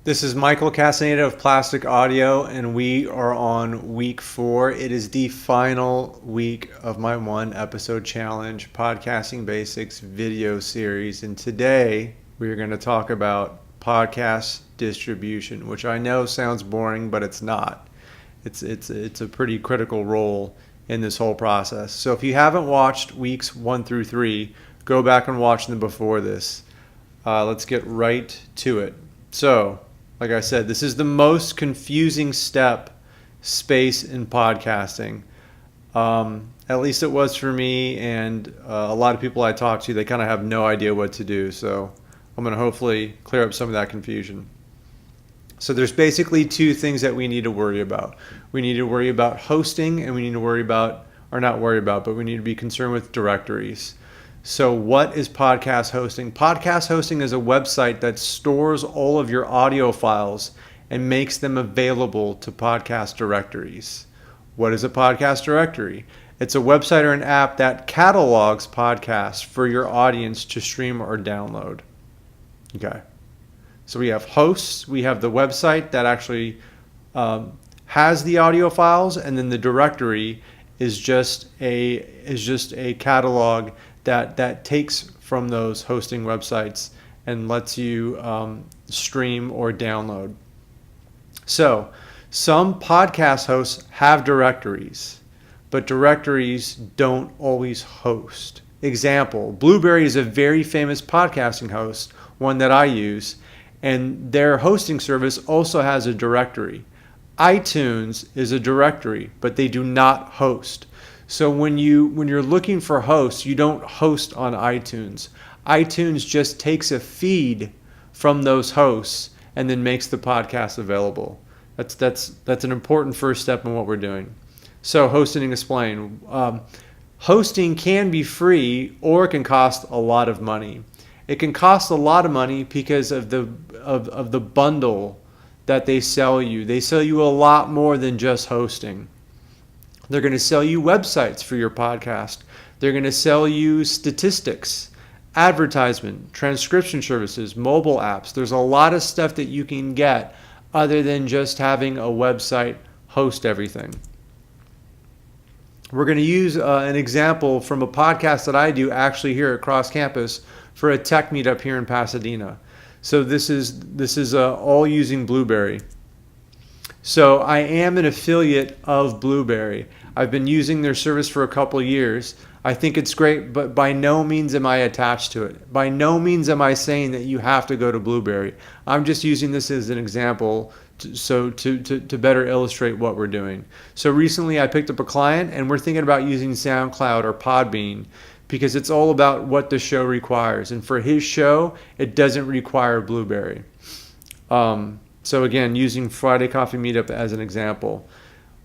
This is Michael Castaneda of Plastic Audio, and we are on week 4. It is the final week of my 1-episode challenge, Podcasting Basics video series. And today we are going to talk about podcast distribution, which I know sounds boring, but it's not. It's a pretty critical role in this whole process. So if you haven't watched weeks 1 through 3, go back and watch them before this. Let's get right to it. So, like I said, this is the most confusing space in podcasting. At least it was for me, and a lot of people I talk to, they kind of have no idea what to do. So I'm going to hopefully clear up some of that confusion. So there's basically 2 things that we need to worry about. We need to worry about hosting, and we need to worry about, or not worry about, but we need to be concerned with directories. So what is podcast hosting? Podcast hosting is a website that stores all of your audio files and makes them available to podcast directories. What is a podcast directory? It's a website or an app that catalogs podcasts for your audience to stream or download. Okay. So we have hosts, we have the website that actually has the audio files, and then the directory is just a catalog that takes from those hosting websites and lets you stream or download. So some podcast hosts have directories, but directories don't always host. Example, Blubrry is a very famous podcasting host, one that I use, and their hosting service also has a directory. iTunes is a directory, but they do not host. So when you're looking for hosts, you don't host on iTunes. iTunes just takes a feed from those hosts and then makes the podcast available. That's an important first step in what we're doing. So hosting and explain. Hosting can be free, or it can cost a lot of money. It can cost a lot of money because of the bundle that they sell you. They sell you a lot more than just hosting. They're going to sell you websites for your podcast. They're going to sell you statistics, advertisement, transcription services, mobile apps. There's a lot of stuff that you can get other than just having a website host everything. We're going to use an example from a podcast that I do actually here at Cross Campus for a tech meetup here in Pasadena. So this is all using Blubrry. So I am an affiliate of Blubrry. I've been using their service for a couple of years. I think it's great, but by no means am I attached to it. By no means am I saying that you have to go to Blubrry. I'm just using this as an example to better illustrate what we're doing. So recently I picked up a client, and we're thinking about using SoundCloud or Podbean because it's all about what the show requires. And for his show, it doesn't require Blubrry. So again, using Friday Coffee Meetup as an example.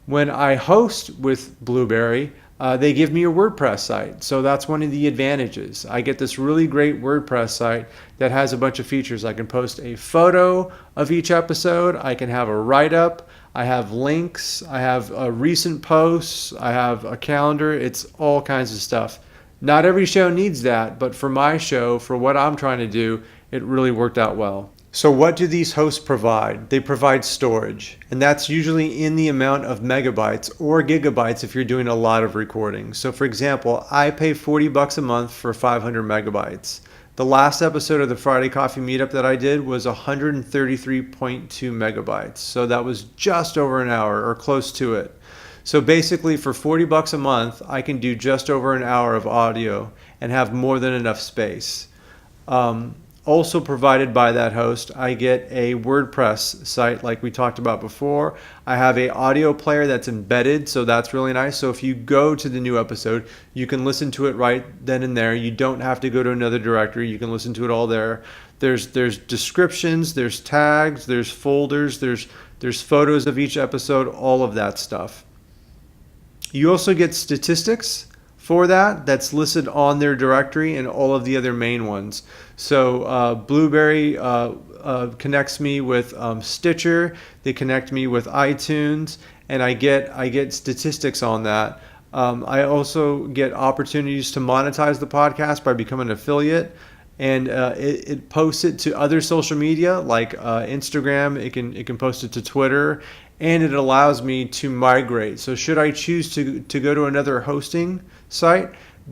When I host with Blubrry, they give me a WordPress site. So that's one of the advantages. I get this really great WordPress site that has a bunch of features. I can post a photo of each episode. I can have a write-up. I have links. I have recent posts. I have a calendar. It's all kinds of stuff. Not every show needs that, but for my show, for what I'm trying to do, it really worked out well. So what do these hosts provide? They provide storage, and that's usually in the amount of megabytes or gigabytes if you're doing a lot of recording. So for example, I pay $40 a month for 500 megabytes. The last episode of the Friday Coffee Meetup that I did was 133.2 megabytes. So that was just over an hour or close to it. So basically for $40 a month, I can do just over an hour of audio and have more than enough space. Also provided by that host, I get a WordPress site like we talked about before. I have an audio player that's embedded, so that's really nice. So if you go to the new episode, you can listen to it right then and there. You don't have to go to another directory. You can listen to it all there. There's descriptions, there's tags, there's folders, there's photos of each episode, all of that stuff. You also get statistics for that's listed on their directory and all of the other main ones. So Blubrry connects me with Stitcher. They connect me with iTunes, and I get statistics on that. I also get opportunities to monetize the podcast by becoming an affiliate. and it posts it to other social media like Instagram. It can post it to Twitter, and it allows me to migrate. So should I choose to go to another hosting site,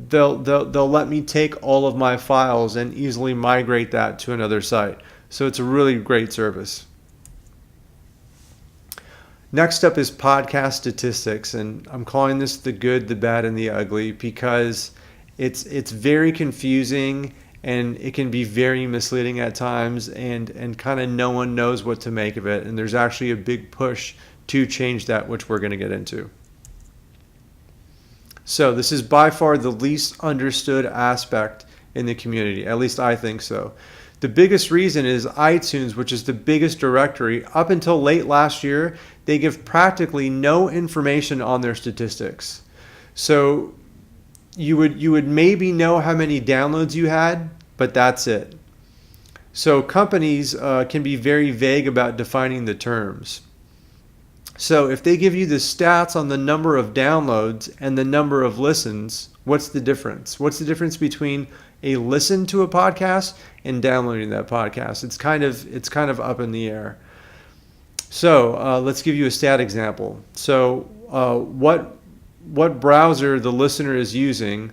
they'll let me take all of my files and easily migrate that to another site. So it's a really great service. Next up is podcast statistics, and I'm calling this the good, the bad, and the ugly because it's very confusing and it can be very misleading at times, and kind of no one knows what to make of it. And there's actually a big push to change that, which we're going to get into. So this is by far the least understood aspect in the community, at least I think so. The biggest reason is iTunes, which is the biggest directory. Up until late last year, they give practically no information on their statistics. So you would maybe know how many downloads you had, but that's it. So companies can be very vague about defining the terms. So if they give you the stats on the number of downloads and the number of listens, what's the difference? What's the difference between a listen to a podcast and downloading that podcast? It's kind of up in the air. So let's give you a stat example. So what browser the listener is using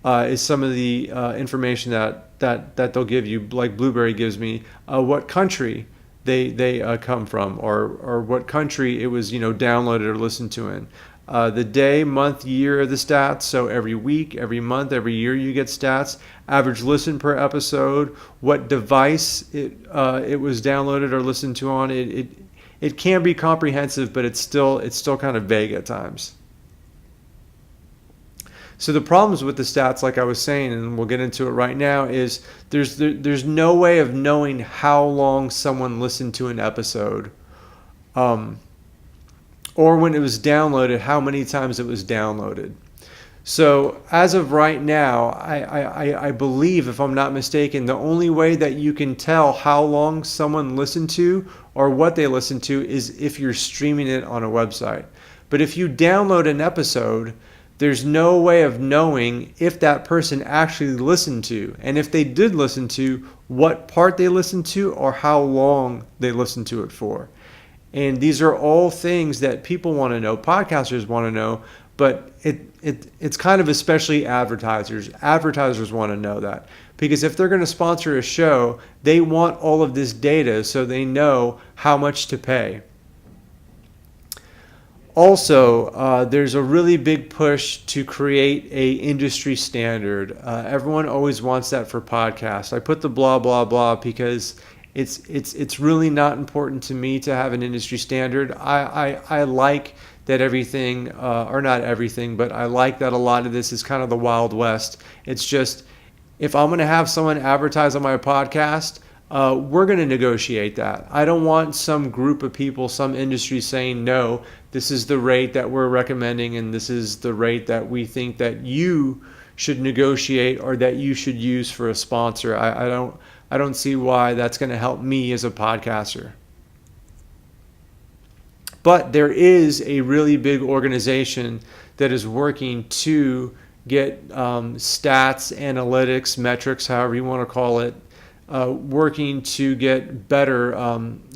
is some of the information that they'll give you. Like Blueberry gives me what country they come from, or what country it was downloaded or listened to in. The day, month, year of the stats. So every week, every month, every year you get stats. Average listen per episode. What device it was downloaded or listened to on. It can be comprehensive, but it's still kind of vague at times. So the problems with the stats, like I was saying, and we'll get into it right now, is there's no way of knowing how long someone listened to an episode. Or when it was downloaded, how many times it was downloaded. So as of right now, I believe, if I'm not mistaken, the only way that you can tell how long someone listened to or what they listened to is if you're streaming it on a website. But if you download an episode, there's no way of knowing if that person actually listened to, and if they did listen to, what part they listened to or how long they listened to it for. And these are all things that people want to know, podcasters want to know, but it's kind of especially advertisers. Advertisers want to know that because if they're going to sponsor a show, they want all of this data so they know how much to pay. Also, there's a really big push to create a industry standard. Everyone always wants that for podcasts. I put the blah, blah, blah because it's really not important to me to have an industry standard. I like that everything, or not everything, but I like that a lot of this is kind of the Wild West. It's just, if I'm going to have someone advertise on my podcast, we're going to negotiate that. I don't want some group of people, some industry saying, no, this is the rate that we're recommending and this is the rate that we think that you should negotiate or that you should use for a sponsor. I don't see why that's going to help me as a podcaster. But there is a really big organization that is working to get stats, analytics, metrics, however you want to call it, working to get better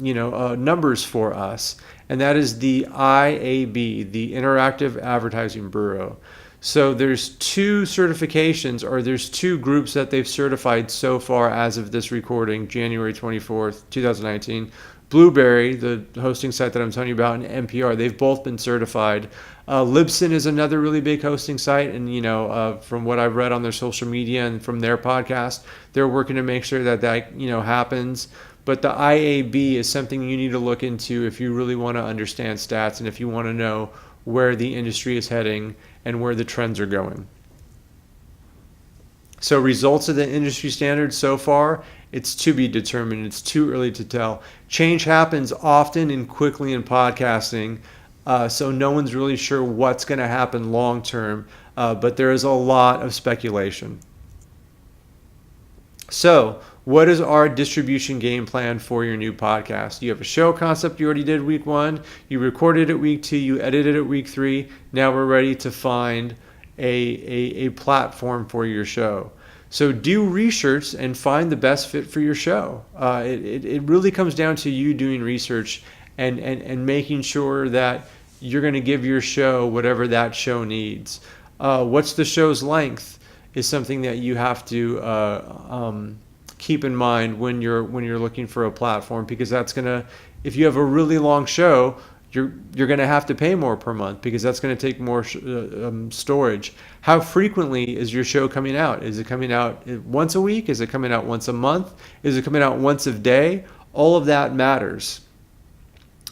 numbers for us. And that is the IAB, the Interactive Advertising Bureau. So there's two certifications, or there's two groups that they've certified so far as of this recording, January 24th, 2019. Blueberry, the hosting site that I'm telling you about, and NPR, they've both been certified. Libsyn is another really big hosting site, and from what I've read on their social media and from their podcast, they're working to make sure that happens. But the IAB is something you need to look into if you really want to understand stats and if you want to know where the industry is heading and where the trends are going. So results of the industry standards so far, it's to be determined. It's too early to tell. Change happens often and quickly in podcasting, so no one's really sure what's going to happen long term, but there is a lot of speculation. So what is our distribution game plan for your new podcast? You have a show concept you already did week 1, you recorded it week 2, you edited it week 3. Now we're ready to find a platform for your show. So do research and find the best fit for your show. It really comes down to you doing research and making sure that you're going to give your show whatever that show needs. What's the show's length is something that you have to keep in mind when you're looking for a platform, because that's gonna, if you have a really long show, you're going to have to pay more per month, because that's going to take more storage. How frequently is your show coming out? Is it coming out once a week? Is it coming out once a month? Is it coming out once a day? All of that matters.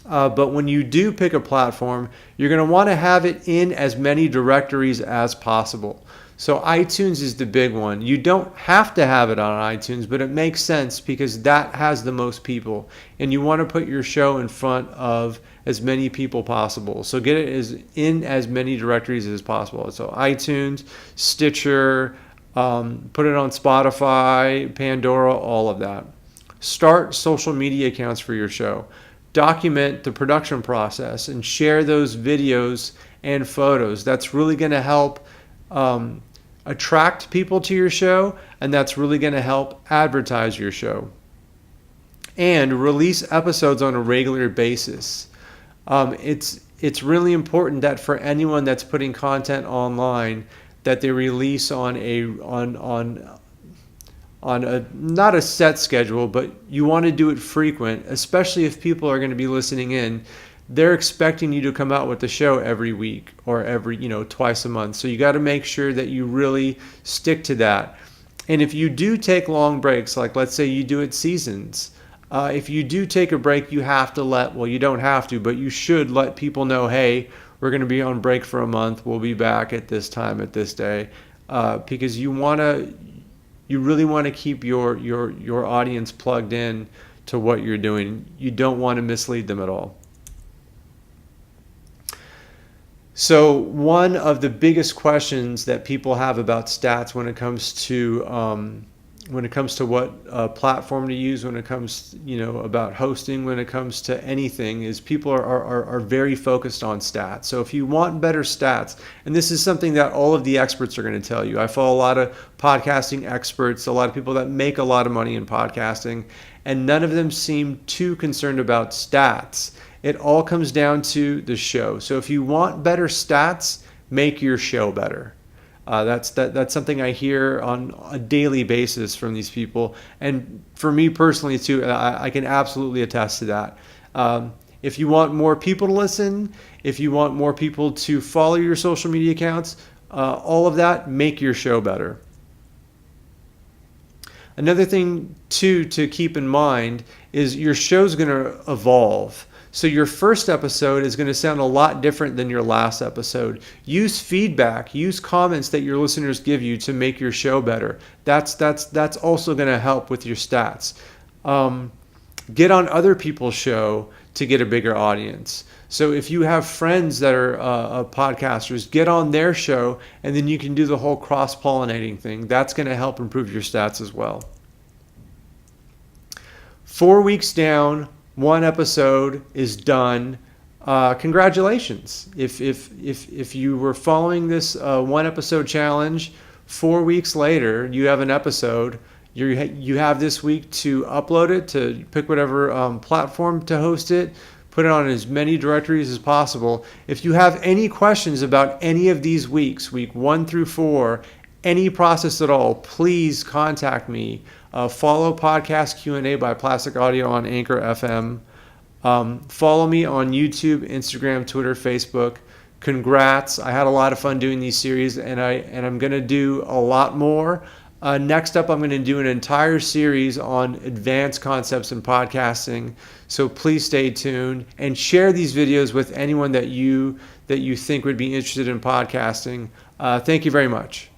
But when you do pick a platform, you're going to want to have it in as many directories as possible. So iTunes is the big one. You don't have to have it on iTunes, but it makes sense because that has the most people. And you want to put your show in front of as many people possible. So get it in as many directories as possible. So iTunes, Stitcher, put it on Spotify, Pandora, all of that. Start social media accounts for your show. Document the production process and share those videos and photos. That's really going to help attract people to your show, and that's really going to help advertise your show. And release episodes on a regular basis. It's really important that for anyone that's putting content online, that they release on a not a set schedule, but you want to do it frequent, especially if people are going to be listening in. They're expecting you to come out with the show every week or every, twice a month. So you got to make sure that you really stick to that. And if you do take long breaks, like let's say you do it seasons, if you do take a break, you have to you don't have to, but you should let people know, hey, we're going to be on break for a month. We'll be back at this time, at this day, because you really want to keep your audience plugged in to what you're doing. You don't want to mislead them at all. So one of the biggest questions that people have about stats when it comes to what platform to use, when it comes about hosting, when it comes to anything, is people are very focused on stats. So if you want better stats, and this is something that all of the experts are going to tell you. I follow a lot of podcasting experts, a lot of people that make a lot of money in podcasting, and none of them seem too concerned about stats. It all comes down to the show. So if you want better stats, make your show better. That's something I hear on a daily basis from these people. And for me personally too, I can absolutely attest to that. If you want more people to listen, if you want more people to follow your social media accounts, all of that, make your show better. Another thing too to keep in mind is your show's going to evolve. So your first episode is going to sound a lot different than your last episode. Use feedback, use comments that your listeners give you to make your show better. That's also going to help with your stats. Get on other people's show to get a bigger audience. So if you have friends that are podcasters, get on their show, and then you can do the whole cross-pollinating thing. That's going to help improve your stats as well. 4 weeks down, one episode is done. Congratulations. If you were following this one episode challenge, 4 weeks later you have an episode. You have this week to upload it, to pick whatever platform to host it, put it on as many directories as possible. If you have any questions about any of these weeks, week 1 through 4, any process at all, please contact me. Follow Podcast Q&A by Plastic Audio on Anchor FM. Follow me on YouTube, Instagram, Twitter, Facebook. Congrats. I had a lot of fun doing these series, and I'm going to do a lot more. Next up, I'm going to do an entire series on advanced concepts in podcasting. So please stay tuned and share these videos with anyone that you think would be interested in podcasting. Thank you very much.